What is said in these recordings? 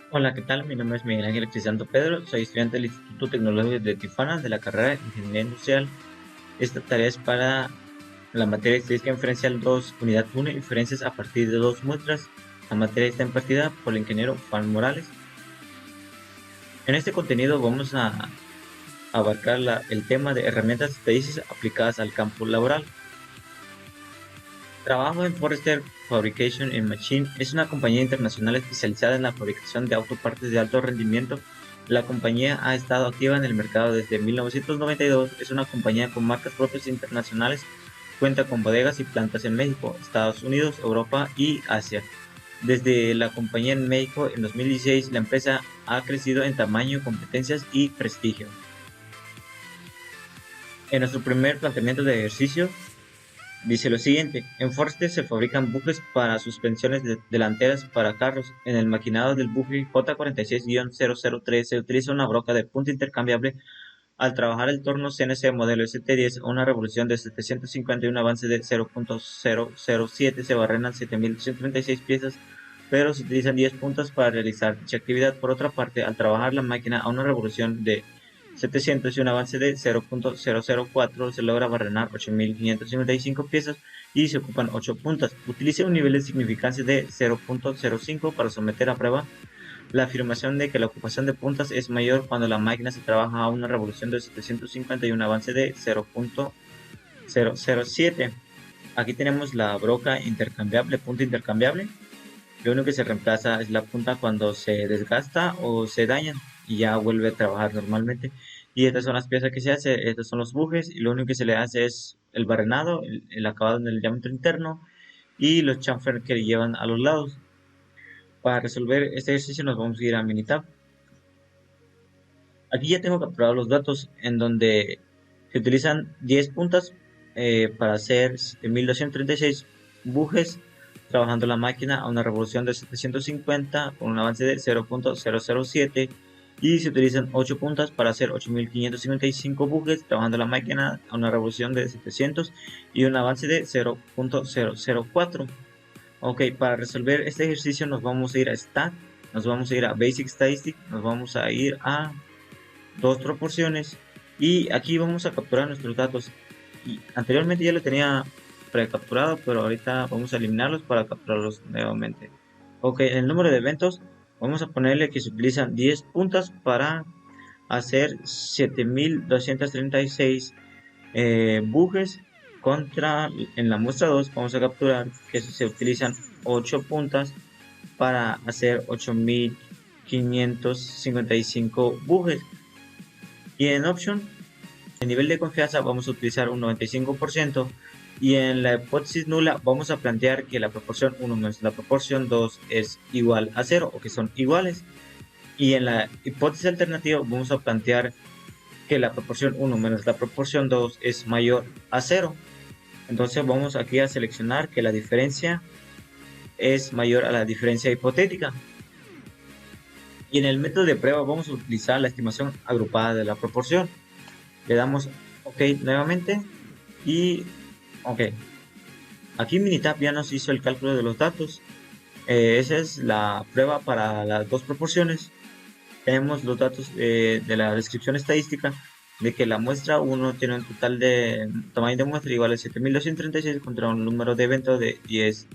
Hola, ¿qué tal? Mi nombre es Miguel Ángel Crisanto Pedro, soy estudiante del Instituto Tecnológico de Tijuana de la carrera de Ingeniería Industrial. Esta tarea es para la materia Estadística Inferencial 2, Unidad 1, Inferencias a partir de dos muestras. La materia está impartida por el ingeniero Juan Morales. En este contenido vamos a abarcar el tema de herramientas estadísticas aplicadas al campo laboral. Trabajo en Forrester Fabrication and Machine. Es una compañía internacional especializada en la fabricación de autopartes de alto rendimiento. La compañía ha estado activa en el mercado desde 1992. Es una compañía con marcas propias internacionales. Cuenta con bodegas y plantas en México, Estados Unidos, Europa y Asia. Desde la compañía en México en 2016, la empresa ha crecido en tamaño, competencias y prestigio. En nuestro primer planteamiento de ejercicio, dice lo siguiente: en Forster se fabrican bujes para suspensiones delanteras para carros. En el maquinado del buje J46-003 se utiliza una broca de punta intercambiable. Al trabajar el torno CNC modelo ST10 a una revolución de 750 y un avance de 0.007 se barrenan 7236 piezas, pero se utilizan 10 puntas para realizar dicha actividad. Por otra parte, al trabajar la máquina a una revolución de 700 y un avance de 0.004 se logra barrenar 8555 piezas y se ocupan 8 puntas. Utiliza un nivel de significancia de 0.05 para someter a prueba la afirmación de que la ocupación de puntas es mayor cuando la máquina se trabaja a una revolución de 750 y un avance de 0.007. Aquí tenemos la broca intercambiable, punta intercambiable. Lo único que se reemplaza es la punta cuando se desgasta o se daña y ya vuelve a trabajar normalmente. Y estas son las piezas que se hace, estos son los bujes, y lo único que se le hace es el barrenado, el acabado en el diámetro interno y los chamfers que llevan a los lados. Para resolver este ejercicio nos vamos a ir a Minitab. Aquí ya tengo capturados los datos en donde se utilizan 10 puntas para hacer 7236 bujes, trabajando la máquina a una revolución de 750 con un avance de 0.007, y se utilizan 8 puntas para hacer 8555 bujes, trabajando la máquina a una revolución de 700 y un avance de 0.004. Ok, para resolver este ejercicio nos vamos a ir a Stat, nos vamos a ir a Basic Statistics, nos vamos a ir a dos proporciones y aquí vamos a capturar nuestros datos. Y anteriormente ya lo tenía precapturado, pero ahorita vamos a eliminarlos para capturarlos nuevamente. Ok, en el número de eventos vamos a ponerle que se utilizan 10 puntas para hacer 7236 bujes, contra en la muestra 2 vamos a capturar que se utilizan 8 puntas para hacer 8555 bujes. Y en option, el nivel de confianza vamos a utilizar un 95%, y en la hipótesis nula vamos a plantear que la proporción 1 menos la proporción 2 es igual a 0 o que son iguales. Y en la hipótesis alternativa vamos a plantear que la proporción 1 menos la proporción 2 es mayor a 0. Entonces vamos aquí a seleccionar que la diferencia es mayor a la diferencia hipotética. Y en el método de prueba vamos a utilizar la estimación agrupada de la proporción. Le damos OK nuevamente y OK. Aquí Minitab ya nos hizo el cálculo de los datos. Esa es la prueba para las dos proporciones. Tenemos los datos de la descripción estadística de que la muestra 1 tiene un total de tamaño de muestra igual a 7236 contra un número de evento de 10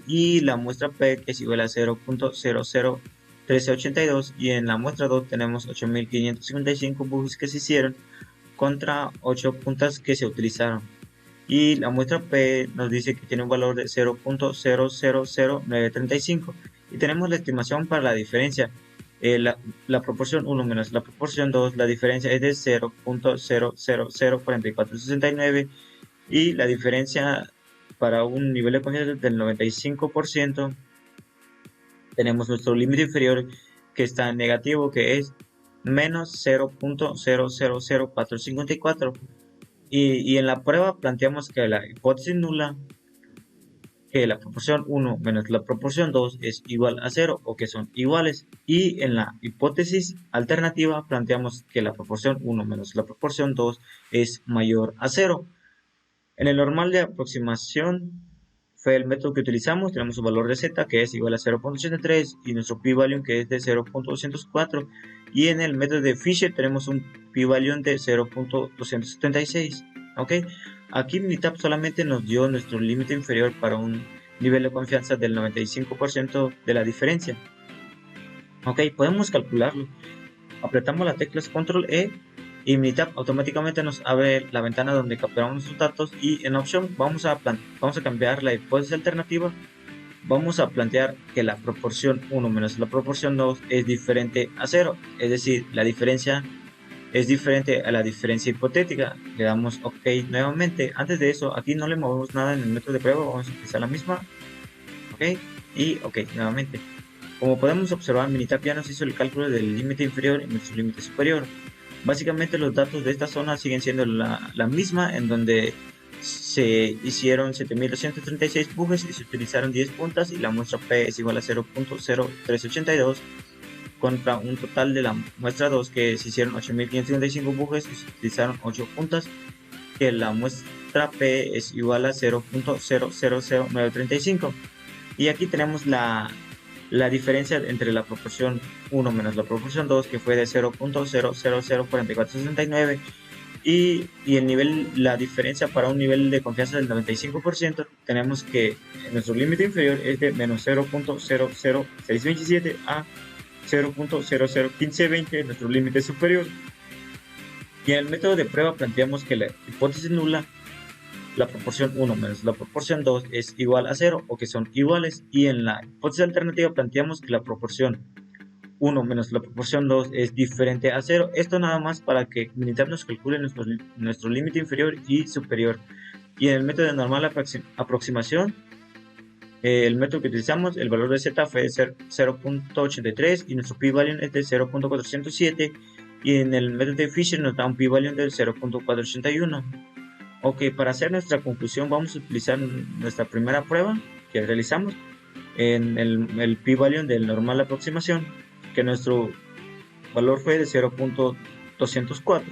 y la muestra P que es igual a 0.001382, y en la muestra 2 tenemos 8555 bujes que se hicieron contra 8 puntas que se utilizaron, y la muestra P nos dice que tiene un valor de 0.000935, y tenemos la estimación para la diferencia. La proporción 1 menos la proporción 2, la diferencia es de 0.0004469, y la diferencia para un nivel de confianza del 95%. Tenemos nuestro límite inferior que está en negativo, que es menos 0.000454. Y en la prueba planteamos que la hipótesis nula, que la proporción 1 menos la proporción 2 es igual a 0 o que son iguales. Y en la hipótesis alternativa planteamos que la proporción 1 menos la proporción 2 es mayor a 0. En el normal de aproximación fue el método que utilizamos. Tenemos un valor de z que es igual a 0.83 y nuestro p-value que es de 0.204, y en el método de Fisher tenemos un p-value de 0.276. ok, aquí Minitab solamente nos dio nuestro límite inferior para un nivel de confianza del 95% de la diferencia. ok, podemos calcularlo. Apretamos la tecla Control E y Minitab automáticamente nos abre la ventana donde capturamos nuestros datos, y en opción vamos a cambiar la hipótesis alternativa. Vamos a plantear que la proporción 1 menos la proporción 2 es diferente a 0, es decir, la diferencia es diferente a la diferencia hipotética. Le damos OK nuevamente. Antes de eso, aquí no le movemos nada en el método de prueba, vamos a utilizar la misma. OK y OK nuevamente. Como podemos observar, Minitab ya nos hizo el cálculo del límite inferior y nuestro límite superior. Básicamente los datos de esta zona siguen siendo la misma, en donde se hicieron 7236 bujes y se utilizaron 10 puntas, y la muestra P es igual a 0.0382 contra un total de la muestra 2 que se hicieron 8535 bujes y se utilizaron 8 puntas, que la muestra P es igual a 0.000935. y aquí tenemos la diferencia entre la proporción 1 menos la proporción 2, que fue de 0.004469, y el nivel, la diferencia para un nivel de confianza del 95%, tenemos que nuestro límite inferior es de menos 0.00627 a 0.001520, nuestro límite superior. Y en el método de prueba planteamos que la hipótesis nula, la proporción 1 menos la proporción 2 es igual a 0, o que son iguales, y en la hipótesis alternativa planteamos que la proporción 1 menos la proporción 2 es diferente a 0. Esto nada más para que Minitab nos calcule nuestro límite inferior y superior. Y en el método de normal aproximación, el método que utilizamos, el valor de z fue de 0.83 y nuestro p-value es de 0.407, y en el método de Fisher nos da un p-value de 0.481. ok, para hacer nuestra conclusión vamos a utilizar nuestra primera prueba que realizamos en el p-value del normal aproximación, que nuestro valor fue de 0.204.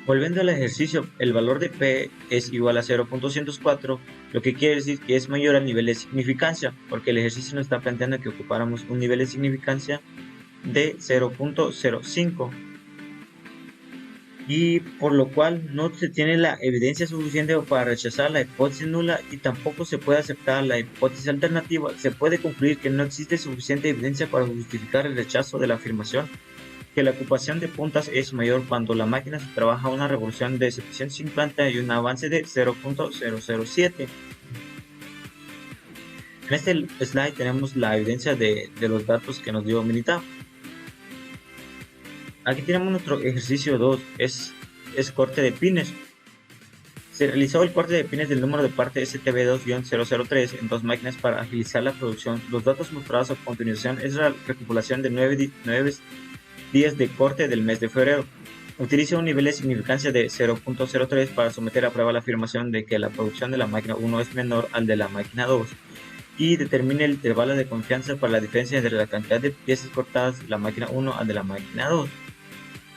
Volviendo al ejercicio, el valor de P es igual a 0.204, lo que quiere decir que es mayor al nivel de significancia, porque el ejercicio nos está planteando que ocupáramos un nivel de significancia de 0.05, y por lo cual no se tiene la evidencia suficiente para rechazar la hipótesis nula, y tampoco se puede aceptar la hipótesis alternativa. Se puede concluir que no existe suficiente evidencia para justificar el rechazo de la afirmación que la ocupación de puntas es mayor cuando la máquina se trabaja a una revolución de 750 y un avance de 0.007. En este slide tenemos la evidencia de los datos que nos dio Minitab. Aquí tenemos nuestro ejercicio 2, es corte de pines. Se realizó el corte de pines del número de parte STB2-003 en 2 máquinas para agilizar la producción. Los datos mostrados a continuación es la recopilación de 9 días de corte del mes de febrero. Utiliza un nivel de significancia de 0.03 para someter a prueba la afirmación de que la producción de la máquina 1 es menor al de la máquina 2, y determine el intervalo de confianza para la diferencia entre la cantidad de piezas cortadas de la máquina 1 al de la máquina 2.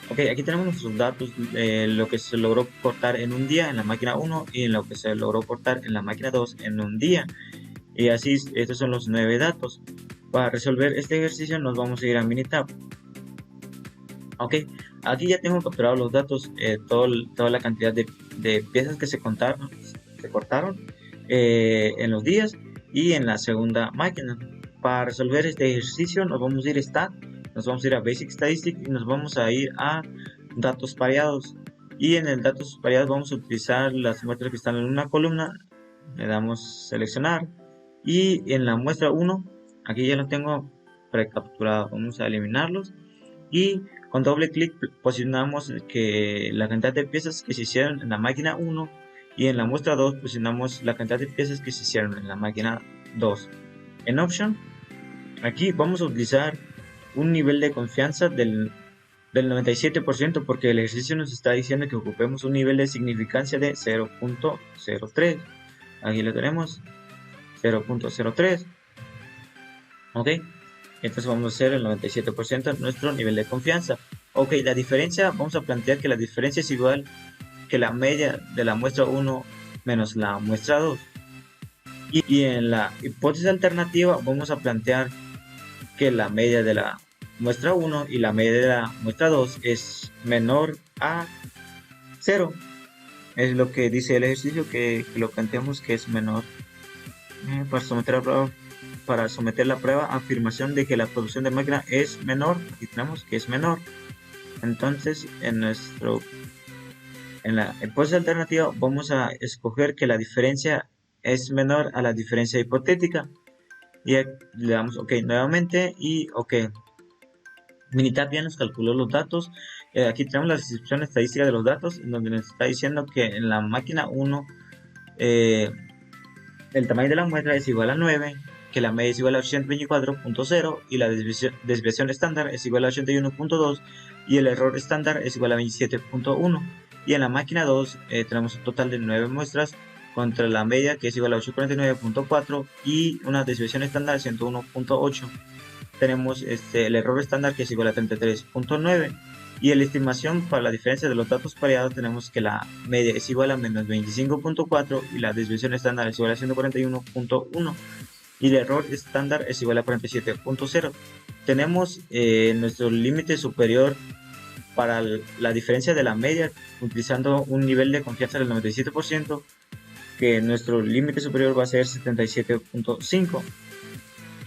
Ok, aquí tenemos nuestros datos, lo que se logró cortar en un día en la máquina 1 y en lo que se logró cortar en la máquina 2 en un día. Y así, estos son los 9 datos. Para resolver este ejercicio nos vamos a ir a Minitab. Ok, aquí ya tengo capturados los datos, toda la cantidad de piezas que se cortaron en los días y en la segunda máquina. Para resolver este ejercicio nos vamos a ir a Stat, nos vamos a ir a Basic Statistics y nos vamos a ir a datos pareados. Y en el datos pareados vamos a utilizar las muestras que están en una columna. Le damos seleccionar, y en la muestra 1, aquí ya lo tengo precapturado, vamos a eliminarlos, y con doble clic posicionamos que la cantidad de piezas que se hicieron en la máquina 1, y en la muestra 2 posicionamos la cantidad de piezas que se hicieron en la máquina 2. En Option, aquí vamos a utilizar un nivel de confianza del 97%, porque el ejercicio nos está diciendo que ocupemos un nivel de significancia de 0.03. Aquí lo tenemos, 0.03. ok, entonces vamos a hacer el 97% nuestro nivel de confianza. Ok, la diferencia, vamos a plantear que la diferencia es igual que la media de la muestra 1 menos la muestra 2. Y en la hipótesis alternativa vamos a plantear que la media de la muestra 1 y la media de la muestra 2 es menor a 0. Es lo que dice el ejercicio, que lo planteamos que es menor. Para someter la prueba, afirmación de que la producción de máquina es menor. Aquí tenemos que es menor. Entonces en la hipótesis alternativa vamos a escoger que la diferencia es menor a la diferencia hipotética. Y le damos OK nuevamente y OK. Minitab ya nos calculó los datos. Aquí tenemos la descripción estadística de los datos, en donde nos está diciendo que en la máquina 1 el tamaño de la muestra es igual a 9, que la media es igual a 824.0 y la desviación estándar es igual a 81.2 y el error estándar es igual a 27.1. Y en la máquina 2 tenemos un total de 9 muestras contra la media, que es igual a 849.4 y una desviación estándar de 101.8. Tenemos el error estándar, que es igual a 33.9, y en la estimación para la diferencia de los datos pareados tenemos que la media es igual a menos 25.4 y la desviación estándar es igual a 141.1 y el error estándar es igual a 47.0. Tenemos nuestro límite superior para la diferencia de la media utilizando un nivel de confianza del 97%, que nuestro límite superior va a ser 77.5.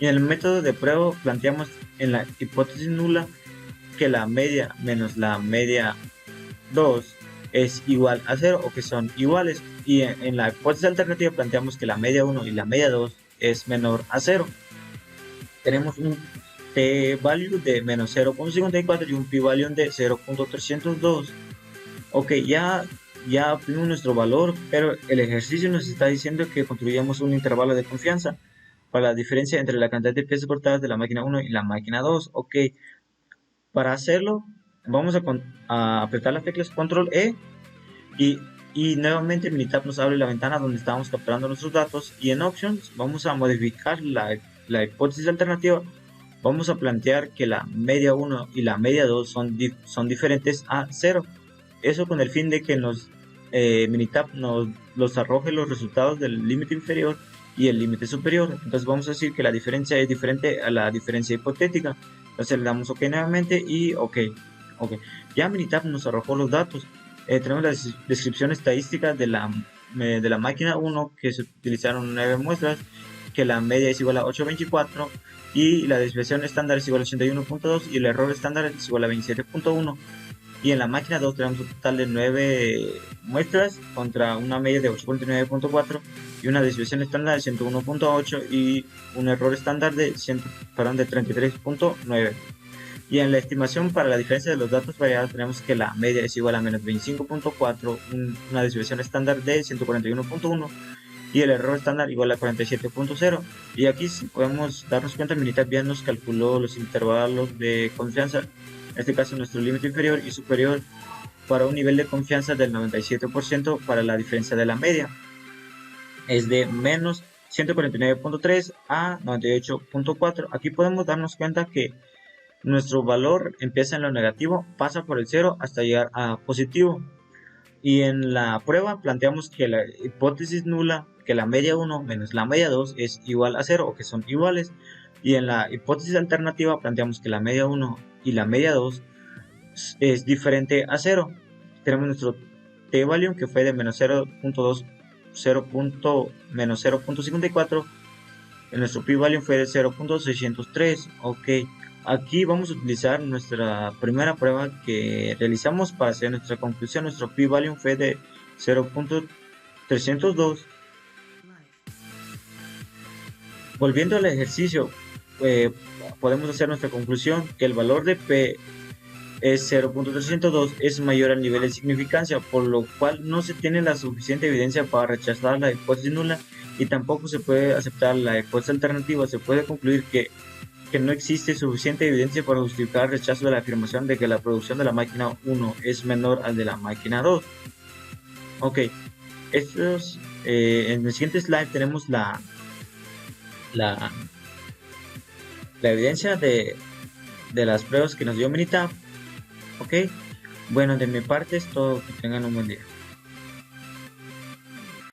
Y en el método de prueba planteamos en la hipótesis nula que la media menos la media 2 es igual a 0 o que son iguales. Y en la hipótesis alternativa planteamos que la media 1 y la media 2 es menor a 0. Tenemos un t-value de menos 0.54 y un p-value de 0.302. Ok, ya obtuvimos nuestro valor, pero el ejercicio nos está diciendo que construyamos un intervalo de confianza para la diferencia entre la cantidad de piezas cortadas de la máquina 1 y la máquina 2. Ok, para hacerlo vamos a apretar las teclas control E y nuevamente Minitab nos abre la ventana donde estamos capturando nuestros datos, y en Options vamos a modificar la hipótesis alternativa. Vamos a plantear que la media 1 y la media 2 son diferentes a 0. Eso con el fin de que Minitab nos arroje los resultados del límite inferior y el límite superior. Entonces vamos a decir que la diferencia es diferente a la diferencia hipotética. Entonces le damos OK nuevamente y OK. Ya Minitab nos arrojó los datos. Tenemos la descripción estadística de la máquina 1, que se utilizaron 9 muestras, que la media es igual a 824 y la desviación estándar es igual a 81.2 y el error estándar es igual a 27.1. Y en la máquina 2 tenemos un total de 9 muestras contra una media de 849.4 y una desviación estándar de 101.8 y un error estándar de 33.9. Y en la estimación para la diferencia de los datos variados tenemos que la media es igual a menos 25.4, una desviación estándar de 141.1 y el error estándar igual a 47.0. Y aquí podemos darnos cuenta, Minitab ya nos calculó los intervalos de confianza, en este caso nuestro límite inferior y superior, para un nivel de confianza del 97% para la diferencia de la media. Es de menos 149.3 a 98.4. Aquí podemos darnos cuenta que nuestro valor empieza en lo negativo, pasa por el 0 hasta llegar a positivo. Y en la prueba planteamos que la hipótesis nula, que la media 1 menos la media 2 es igual a 0 o que son iguales. Y en la hipótesis alternativa planteamos que la media 1 y la media 2 es diferente a 0. Tenemos nuestro t-value, que fue de menos 0.2, menos 0.54. Nuestro p-value fue de 0.603. Ok, aquí vamos a utilizar nuestra primera prueba que realizamos para hacer nuestra conclusión. Nuestro p-value fue de 0.302. Volviendo al ejercicio, podemos hacer nuestra conclusión que el valor de p es 0.302, es mayor al nivel de significancia, por lo cual no se tiene la suficiente evidencia para rechazar la hipótesis nula y tampoco se puede aceptar la hipótesis alternativa. Se puede concluir que no existe suficiente evidencia para justificar el rechazo de la afirmación de que la producción de la máquina 1 es menor al de la máquina 2. Ok, en el siguiente slide tenemos la evidencia de las pruebas que nos dio Minitab. Ok, bueno, de mi parte es todo. Que tengan un buen día.